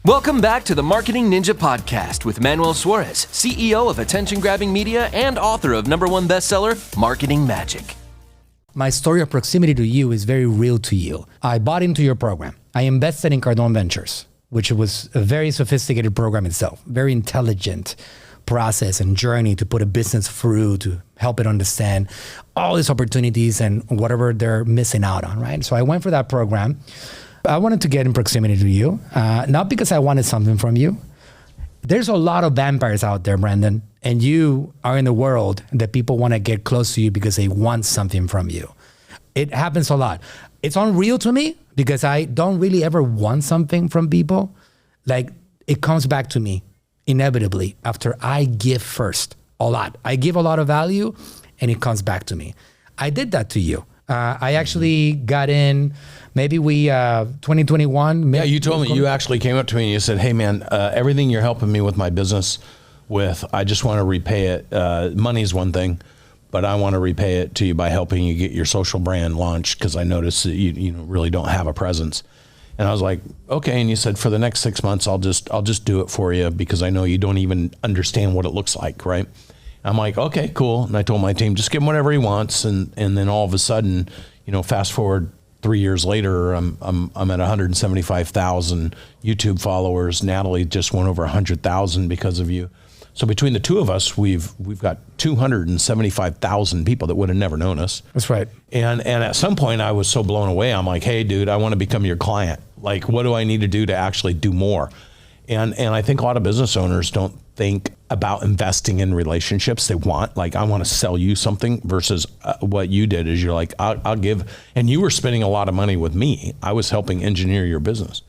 Welcome back to the Marketing Ninja Podcast with Manuel Suarez, CEO of attention-grabbing media and author of #1 bestseller, Marketing Magic. My story of proximity to you is very real to you. I bought into your program. I invested in Cardone Ventures, which was a very sophisticated program itself, very intelligent process and journey to put a business through, to help it understand all these opportunities and whatever they're missing out on, right? So I went for that program. I wanted to get in proximity to you, not because I wanted something from you. There's a lot of vampires out there, Brandon, and you are in the world that people want to get close to you because they want something from you. It happens a lot. It's unreal to me because I don't really ever want something from people. Like, it comes back to me inevitably after I give first a lot. I give a lot of value and it comes back to me. I did that to you. I actually got in, maybe 2021. Yeah, you told me, you actually came up to me and you said, hey man, everything you're helping me with my business with, I just want to repay it. Money's one thing, but I want to repay it to you by helping you get your social brand launched because I noticed that you really don't have a presence. And I was like, okay. And you said, for the next 6 months, I'll just do it for you because I know you don't even understand what it looks like, right? I'm like, okay, cool. And I told my team, just give him whatever he wants. And then all of a sudden, fast forward 3 years later, I'm at 175,000 YouTube followers. Natalie just went over 100,000 because of you. So between the two of us, we've got 275,000 people that would have never known us. That's right. And at some point I was so blown away. I'm like, hey dude, I want to become your client. Like, what do I need to do to actually do more? And I think a lot of business owners don't think about investing in relationships. They want, like, I want to sell you something versus what you did is you're like, I'll give, and you were spending a lot of money with me. I was helping engineer your business.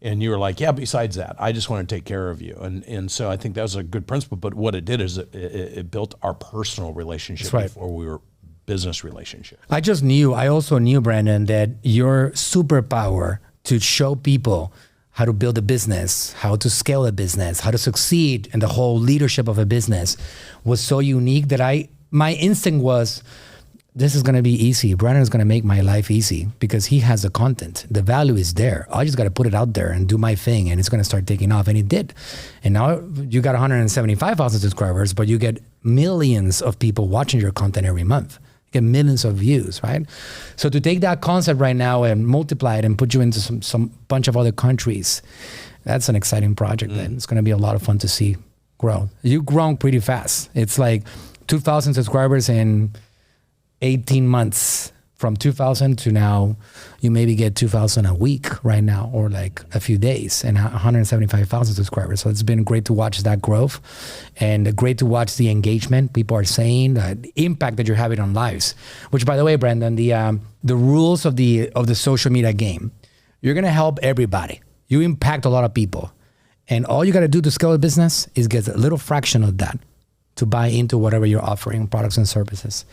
And you were like, yeah, besides that, I just want to take care of you. And so I think that was a good principle, but what it did is it built our personal relationship before we were business relationship. I also knew, Brandon, that your superpower to show people how to build a business, how to scale a business, how to succeed in the whole leadership of a business was so unique that my instinct was, this is going to be easy. Brandon is going to make my life easy because he has the content. The value is there. I just got to put it out there and do my thing and it's going to start taking off. And it did. And now you got 175,000 subscribers, but you get millions of people watching your content every month. You get millions of views, right? So to take that concept right now and multiply it and put you into some bunch of other countries, that's an exciting project. And it's going to be a lot of fun to see grow. You've grown pretty fast. It's like 2,000 subscribers in 18 months. From 2,000 to now, you maybe get 2,000 a week right now, or like a few days, and 175,000 subscribers. So it's been great to watch that growth and great to watch the engagement. People are saying the impact that you're having on lives, which, by the way, Brandon, the rules of the social media game, you're going to help everybody. You impact a lot of people. And all you got to do to scale a business is get a little fraction of that to buy into whatever you're offering, products and services.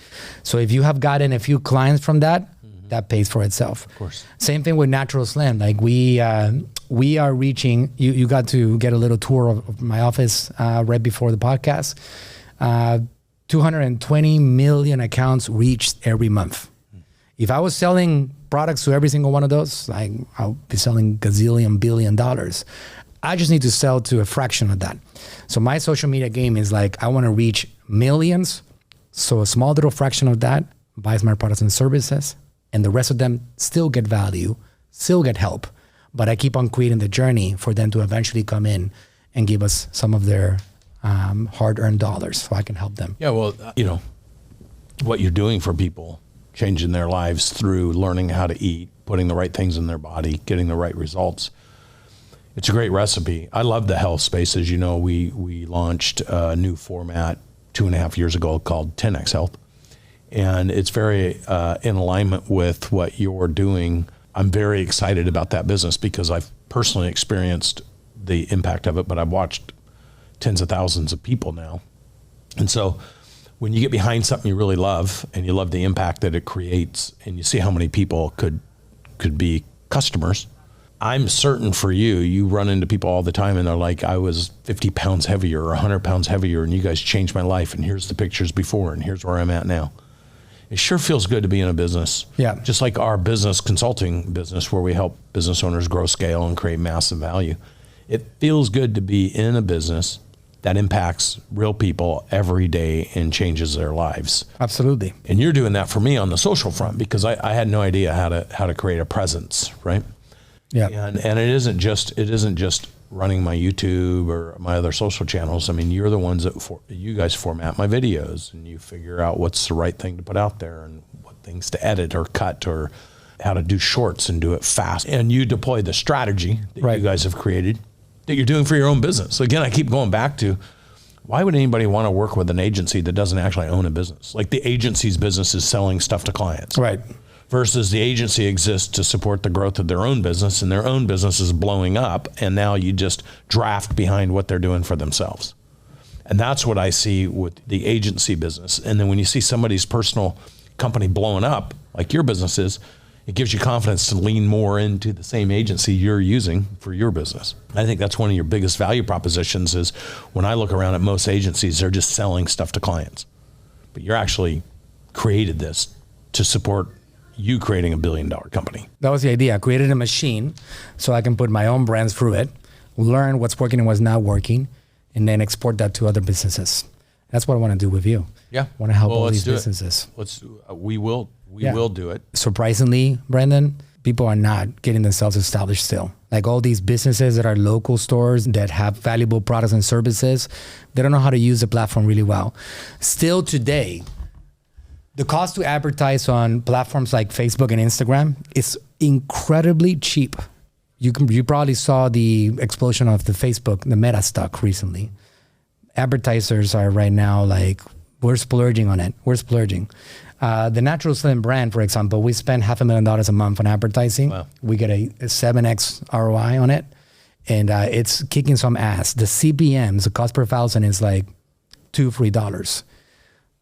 So if you have gotten a few clients from that, that pays for itself. Of course. Same thing with Natural Slim. Like we are reaching, you got to get a little tour of my office right before the podcast. 220 million accounts reached every month. If I was selling products to every single one of those, I'll be selling gazillion billion dollars. I just need to sell to a fraction of that. So my social media game is like, I want to reach millions. So a small little fraction of that buys my products and services, and the rest of them still get value, still get help. But I keep on creating the journey for them to eventually come in and give us some of their hard-earned dollars so I can help them. Yeah, well, what you're doing for people, changing their lives through learning how to eat, putting the right things in their body, getting the right results. It's a great recipe. I love the health space. As you know, we launched a new format 2.5 years ago called 10X Health. And it's very in alignment with what you're doing. I'm very excited about that business because I've personally experienced the impact of it, but I've watched tens of thousands of people now. And so when you get behind something you really love and you love the impact that it creates and you see how many people could be customers, I'm certain for you run into people all the time and they're like, I was 50 pounds heavier or 100 pounds heavier and you guys changed my life and here's the pictures before and here's where I'm at now. It sure feels good to be in a business. Yeah. Just like our business consulting business where we help business owners grow, scale, and create massive value. It feels good to be in a business that impacts real people every day and changes their lives. Absolutely. And you're doing that for me on the social front, because I had no idea how to create a presence, right? Yeah. And it isn't just running my YouTube or my other social channels. I mean, you're the ones that you guys format my videos, and you figure out what's the right thing to put out there and what things to edit or cut, or how to do shorts and do it fast. And you deploy the strategy that you guys have created that you're doing for your own business. So again, I keep going back to, why would anybody want to work with an agency that doesn't actually own a business? Like, the agency's business is selling stuff to clients. Right. Versus the agency exists to support the growth of their own business, and their own business is blowing up, and now you just draft behind what they're doing for themselves. And that's what I see with the agency business. And then when you see somebody's personal company blowing up, like your business is, it gives you confidence to lean more into the same agency you're using for your business. I think that's one of your biggest value propositions is, when I look around at most agencies, they're just selling stuff to clients. But you're actually created this to support you creating $1 billion company. That was the idea. I created a machine so I can put my own brands through it, learn what's working and what's not working, and then export that to other businesses. That's what I want to do with you. Yeah. I want to help all these businesses. We will do it. Surprisingly, Brandon, people are not getting themselves established still. Like, all these businesses that are local stores that have valuable products and services, they don't know how to use the platform really well. Still today, the cost to advertise on platforms like Facebook and Instagram is incredibly cheap. You probably saw the explosion of the Facebook, the Meta stock recently. Advertisers are right now like, we're splurging on it. We're splurging. The Natural Slim brand, for example, we spend $500,000 a month on advertising. Wow. We get a 7x ROI on it, and it's kicking some ass. The CPMs, the cost per 1,000 is like $2-3.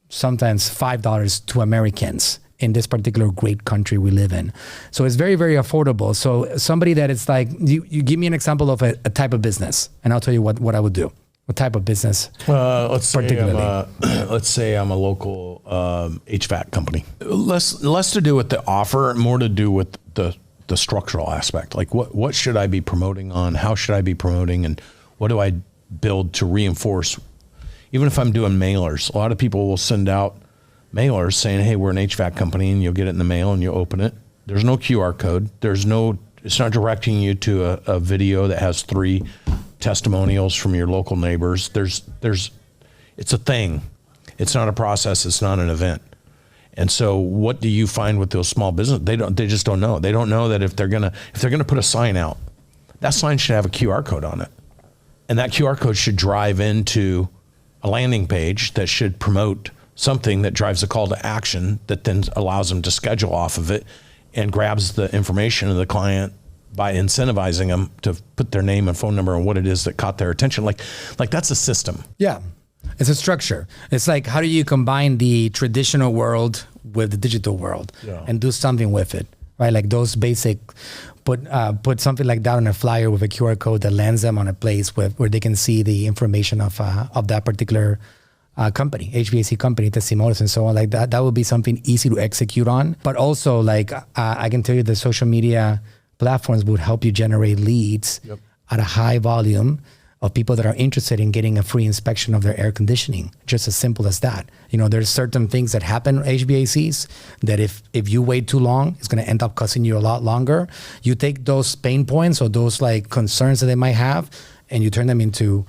Sometimes $5 to Americans in this particular great country we live in. So it's very, very affordable. So somebody that it's like, you give me an example of a type of business, and I'll tell you what I would do. What type of business? Let's say I'm a local HVAC company. Less to do with the offer, more to do with the structural aspect. Like, what should I be promoting on? How should I be promoting? And what do I build to reinforce? Even if I'm doing mailers, a lot of people will send out mailers saying, hey, we're an HVAC company, and you'll get it in the mail and you open it. There's no QR code. It's not directing you to a video that has 3 testimonials from your local neighbors. It's a thing. It's not a process. It's not an event. And so what do you find with those small businesses? They just don't know. They don't know that if they're going to put a sign out, that sign should have a QR code on it. And that QR code should drive into a landing page that should promote something that drives a call to action that then allows them to schedule off of it and grabs the information of the client by incentivizing them to put their name and phone number and what it is that caught their attention. Like that's a system. Yeah. It's a structure. It's like, how do you combine the traditional world with the digital world and do something with it, right? Like those basic, put something like that on a flyer with a QR code that lands them on a place where they can see the information of that particular company, HVAC company, testimonials and so on. Like that would be something easy to execute on. But also, like I can tell you, the social media platforms would help you generate leads at a high volume of people that are interested in getting a free inspection of their air conditioning. Just as simple as that. You know, there's certain things that happen in HVACs that if you wait too long, it's going to end up costing you a lot longer. You take those pain points or those like concerns that they might have, and you turn them into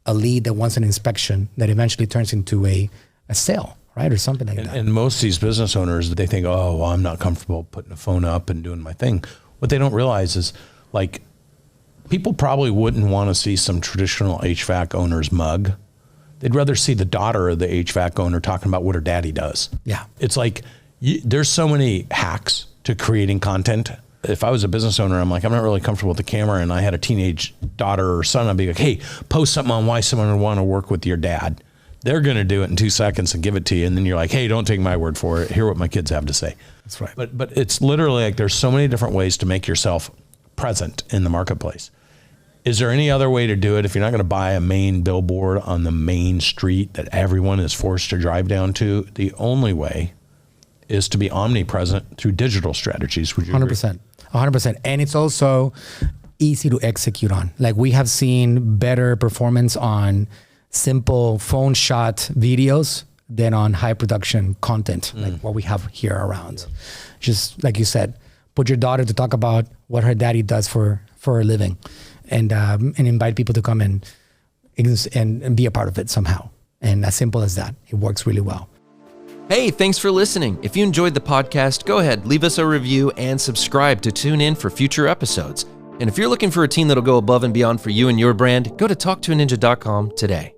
a lead that wants an inspection that eventually turns into a sale, right? Or something like that. And most of these business owners, they think, oh, well, I'm not comfortable putting a phone up and doing my thing. What they don't realize is, like, people probably wouldn't want to see some traditional HVAC owner's mug. They'd rather see the daughter of the HVAC owner talking about what her daddy does. Yeah. It's like, there's so many hacks to creating content. If I was a business owner, I'm like, I'm not really comfortable with the camera, and I had a teenage daughter or son, I'd be like, hey, post something on why someone would want to work with your dad. They're going to do it in 2 seconds and give it to you. And then you're like, hey, don't take my word for it. Hear what my kids have to say. That's right. But it's literally like, there's so many different ways to make yourself present in the marketplace. Is there any other way to do it if you're not going to buy a main billboard on the main street that everyone is forced to drive down to? The only way is to be omnipresent through digital strategies. Would you 100%. 100%. And it's also easy to execute on. Like we have seen better performance on simple phone shot videos than on high production content, like what we have here around. Just like you said, put your daughter to talk about what her daddy does for a living, and invite people to come and be a part of it somehow. And as simple as that, it works really well. Hey, thanks for listening. If you enjoyed the podcast, go ahead, leave us a review and subscribe to tune in for future episodes. And if you're looking for a team that'll go above and beyond for you and your brand, go to talktoaninja.com today.